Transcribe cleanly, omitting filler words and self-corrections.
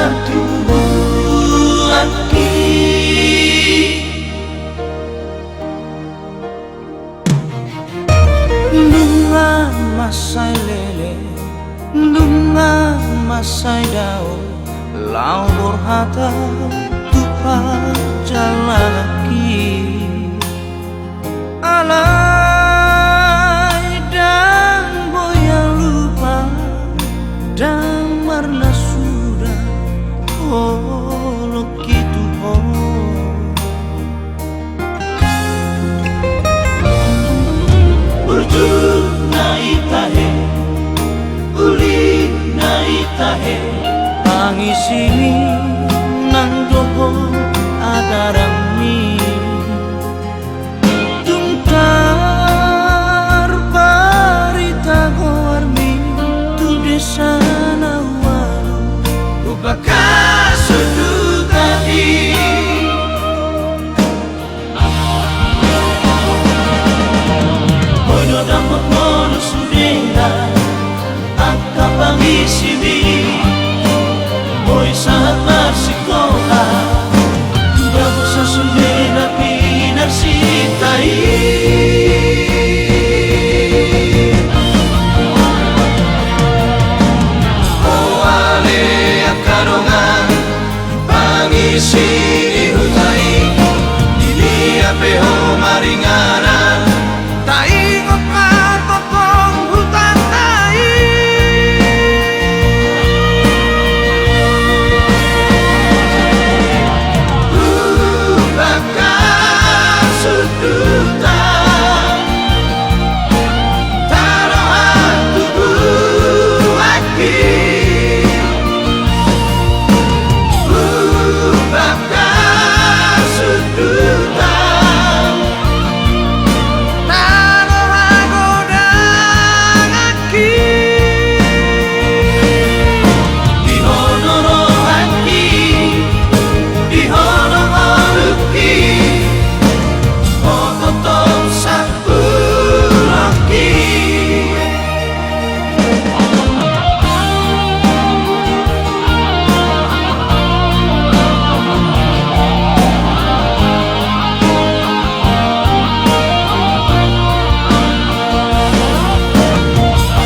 Tuhan ki lunga masai lele lunga masai dao lau borhata tupa jalaki alai dan boya lupa dan marna sudah oh gitu burju naitahe uli naitahe pangisini nang doho adarami tungtar parita goarmi tu desana walu ubakas sudut tadi boyo dapat mono sudena angka pangisini boy saat marsikola bago sa sudena pinarsitai o ale ang karongan pangisi